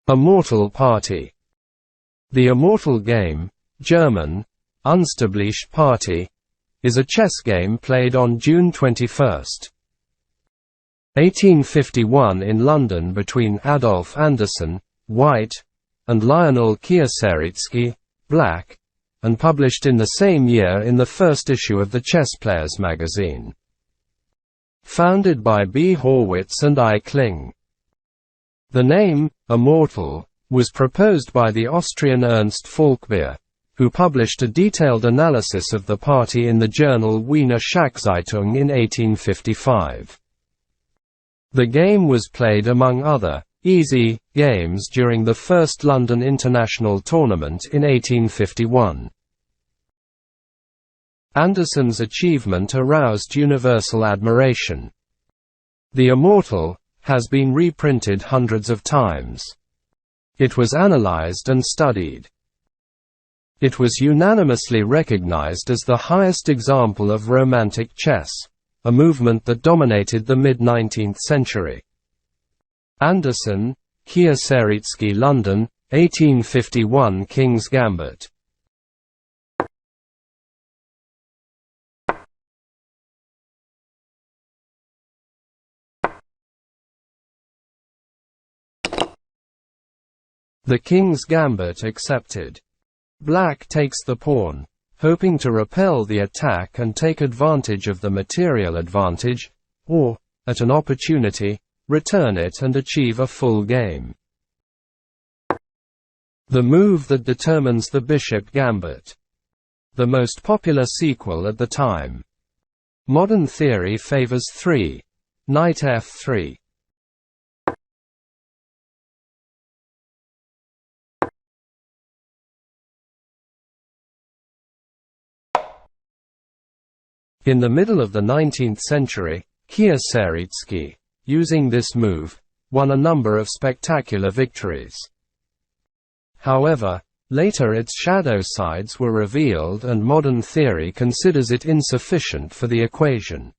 Immortal Partie. The Immortal Game, German, Unsterbliche Partie, is a chess game played on June 21, 1851 in London between Adolf Andersen, white, and Lionel Kieseritzky, black, and published in the same year in the first issue of the Chess Players magazine. Founded by B. Horwitz and I. Kling. The name, Immortal, was proposed by the Austrian Ernst Falkbeer, who published a detailed analysis of the party in the journal Wiener Schachzeitung in 1855. The game was played among other, easy, games during the first London International Tournament in 1851. Andersen's achievement aroused universal admiration. The Immortal has been reprinted hundreds of times. It was analyzed and studied. It was unanimously recognized as the highest example of Romantic chess, a movement that dominated the mid-19th century. Andersen, Kieseritzky, London, 1851. King's Gambit. The King's Gambit accepted. Black takes the pawn, hoping to repel the attack and take advantage of the material advantage, or, at an opportunity, return it and achieve a full game. The move that determines the Bishop Gambit. The most popular sequel at the time. Modern theory favors 3. Knight f3. In the middle of the 19th century, Kieseritzky, using this move, won a number of spectacular victories. However, later its shadow sides were revealed and modern theory considers it insufficient for the equation.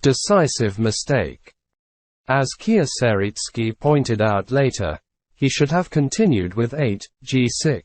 Decisive mistake. As Kieseritzky pointed out later, he should have continued with 8, g6.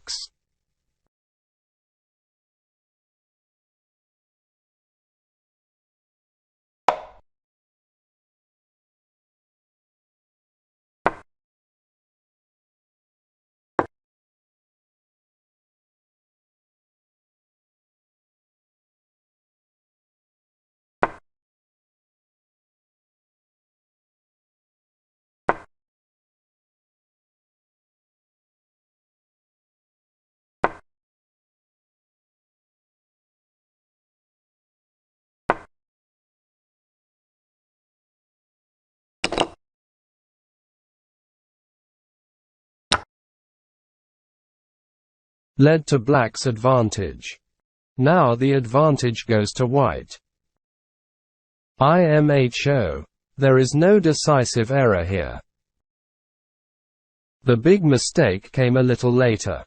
Led to black's advantage. Now the advantage goes to white. IMHO. There is no decisive error here. The big mistake came a little later.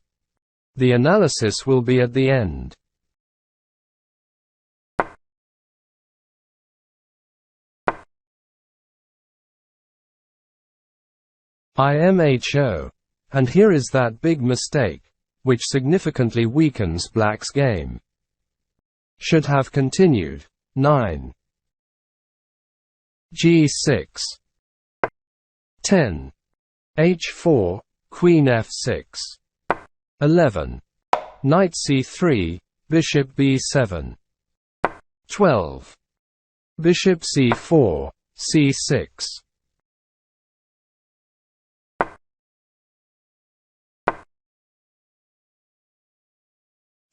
The analysis will be at the end. IMHO. And here is that big mistake, which significantly weakens black's game. Should have continued. 9. g6. 10. h4, queen f6. 11. Knight c3, bishop b7. 12. Bishop c4, c6.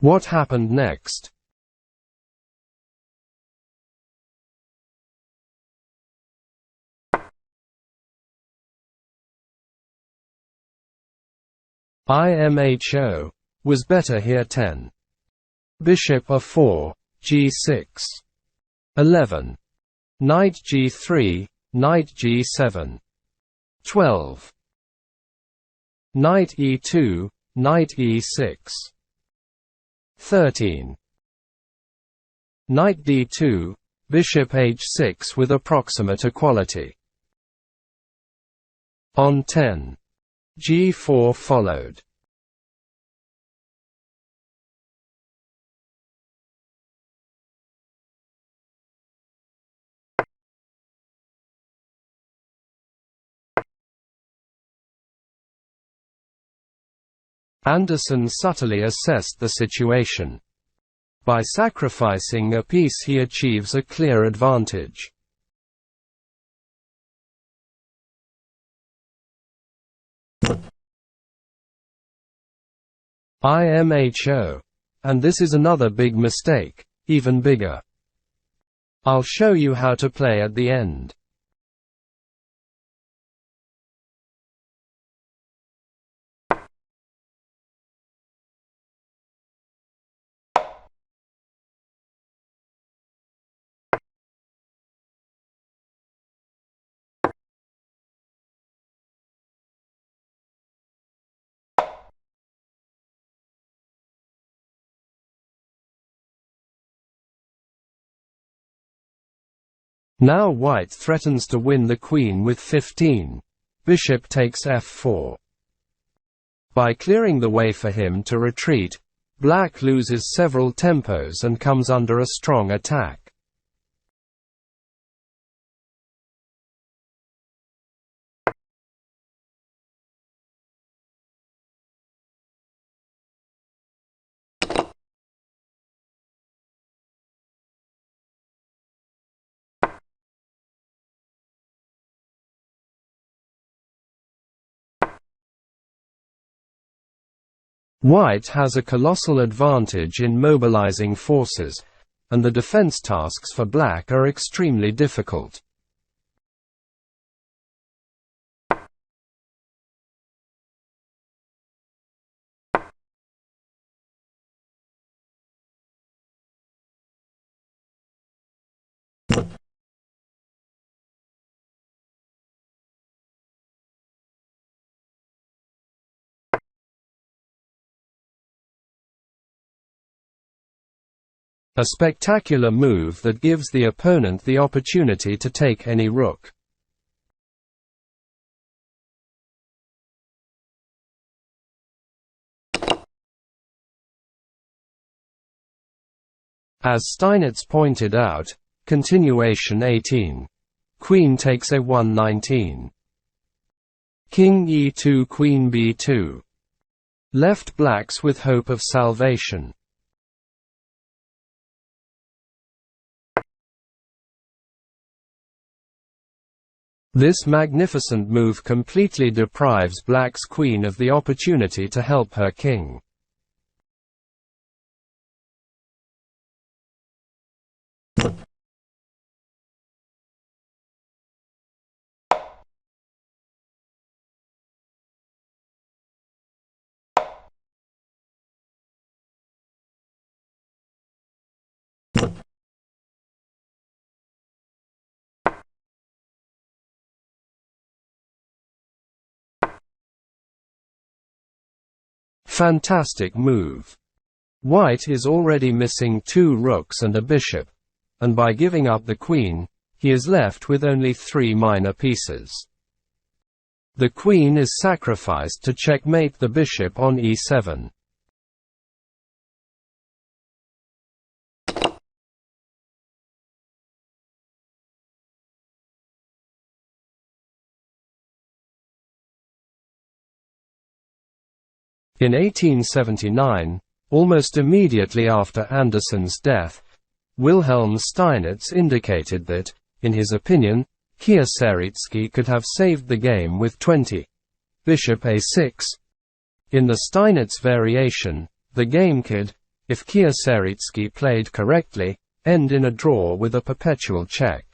What happened next? IMHO was better here. 10. Bishop a4, g6. 11. Knight g3, knight g7. 12. Knight e2, knight e6. 13. Knight d2, bishop h6 with approximate equality. On 10. g4 followed. Andersen subtly assessed the situation. By sacrificing a piece he achieves a clear advantage. IMHO. And this is another big mistake, even bigger. I'll show you how to play at the end. Now white threatens to win the queen with 15. Bishop takes f4. By clearing the way for him to retreat, black loses several tempos and comes under a strong attack. White has a colossal advantage in mobilizing forces, and the defense tasks for black are extremely difficult. A spectacular move that gives the opponent the opportunity to take any rook. As Steinitz pointed out, continuation 18. Queen takes a1 19. King e2 queen b2. Left blacks with hope of salvation. This magnificent move completely deprives black's queen of the opportunity to help her king. Fantastic move. White is already missing 2 rooks and a bishop, and by giving up the queen, he is left with only 3 minor pieces. The queen is sacrificed to checkmate the bishop on e7. In 1879, almost immediately after Andersen's death, Wilhelm Steinitz indicated that, in his opinion, Kieseritzky could have saved the game with 20. Bishop a6. In the Steinitz variation, the game could, if Kieseritzky played correctly, end in a draw with a perpetual check.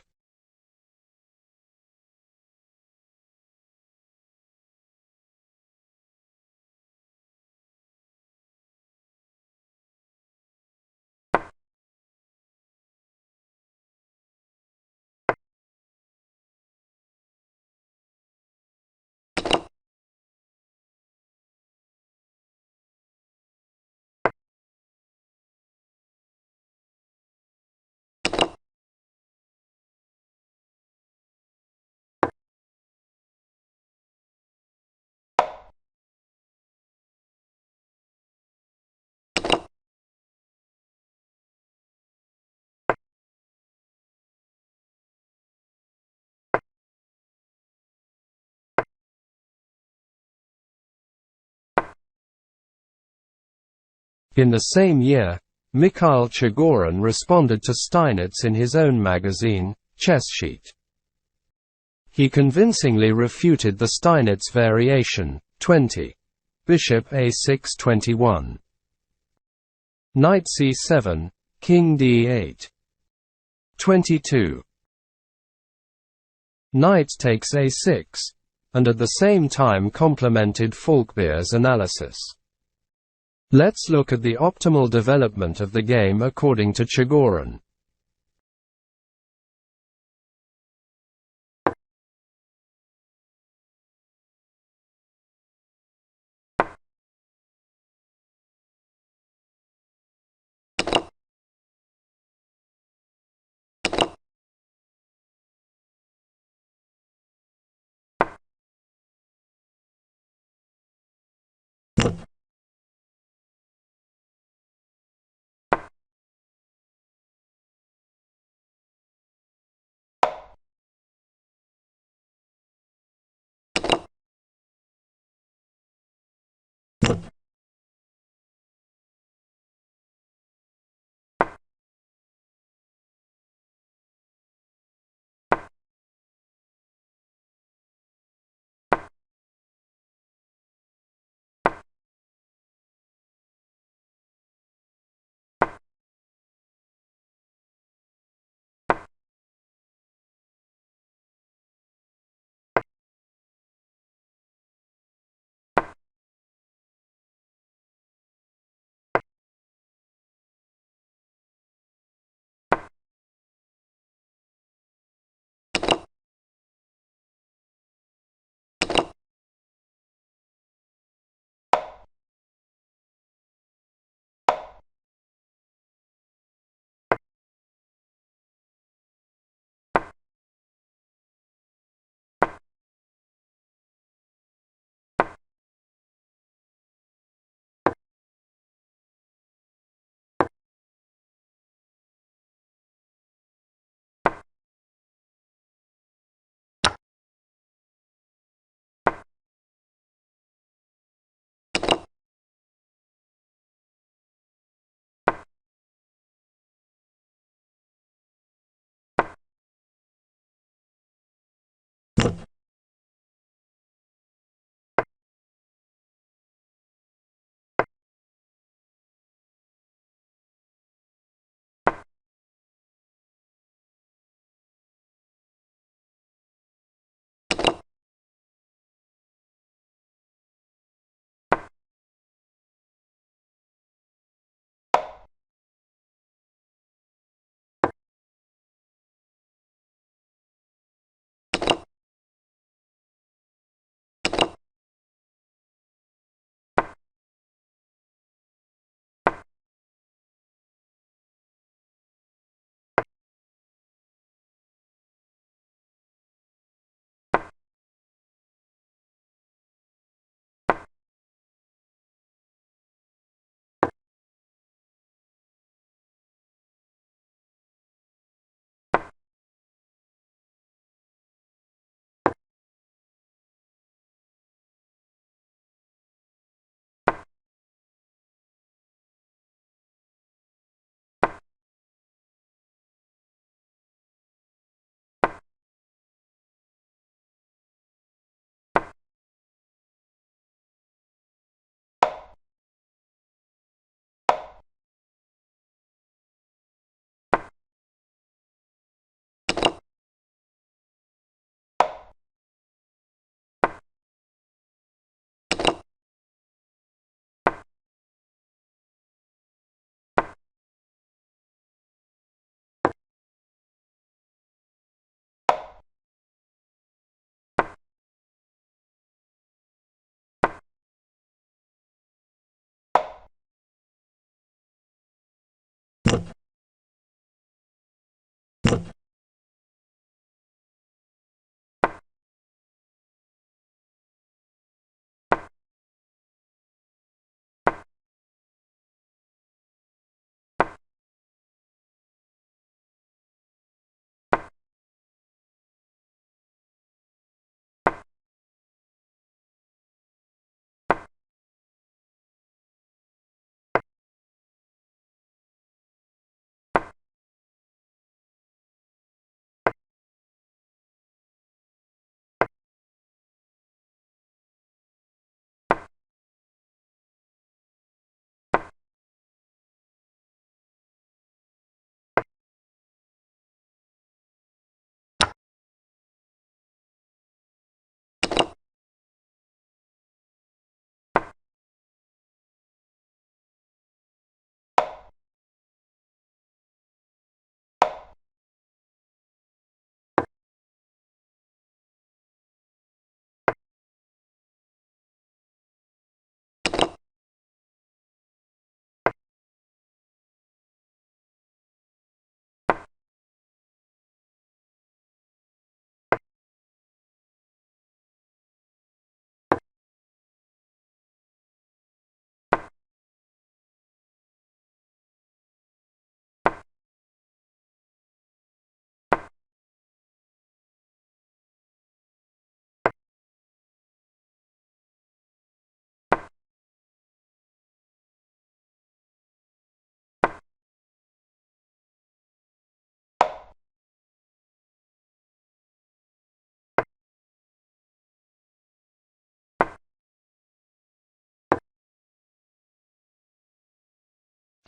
In the same year, Mikhail Chigorin responded to Steinitz in his own magazine, Chess Sheet. He convincingly refuted the Steinitz variation, 20. Bishop a6 21. Knight c7, King d8. 22. Knight takes a6, and at the same time complemented Falkbeer's analysis. Let's look at the optimal development of the game according to Chigorin.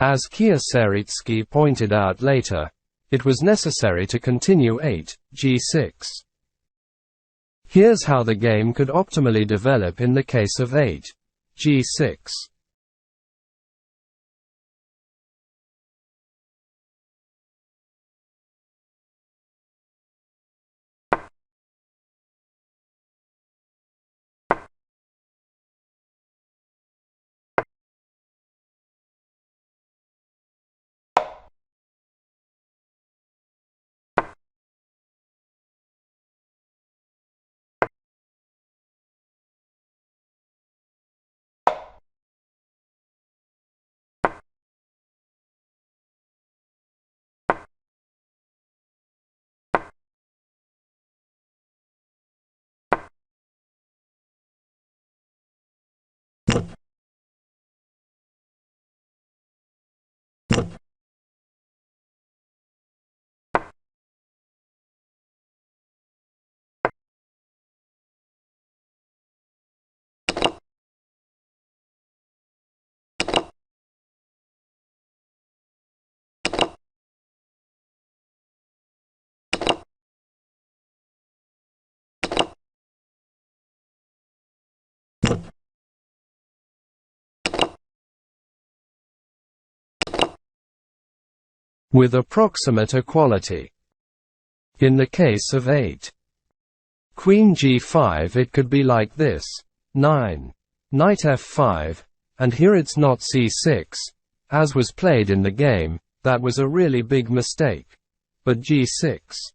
As Kieseritzky pointed out later, it was necessary to continue 8, g6. Here's how the game could optimally develop in the case of 8, g6. With approximate equality. In the case of 8, Queen g5, it could be like this: 9, Knight f5, and here it's not c6, as was played in the game. That was a really big mistake. But g6.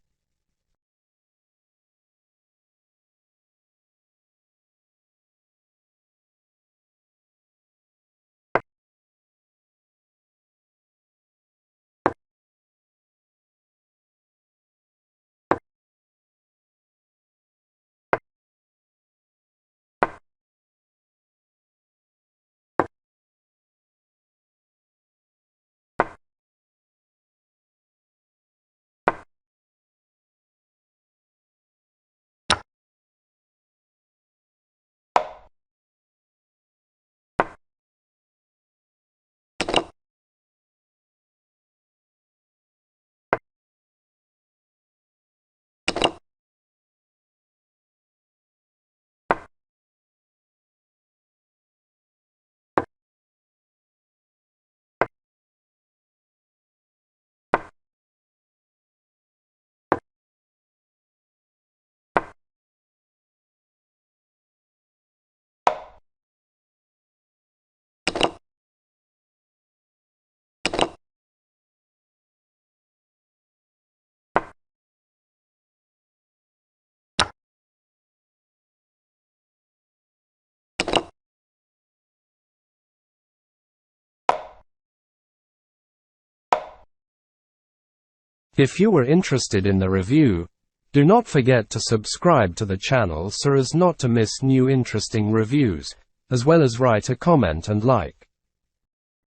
If you were interested in the review, do not forget to subscribe to the channel so as not to miss new interesting reviews, as well as write a comment and like.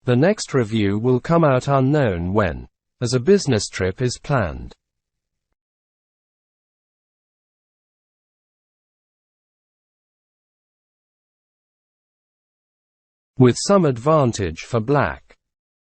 The next review will come out unknown when, as a business trip is planned. With some advantage for Black.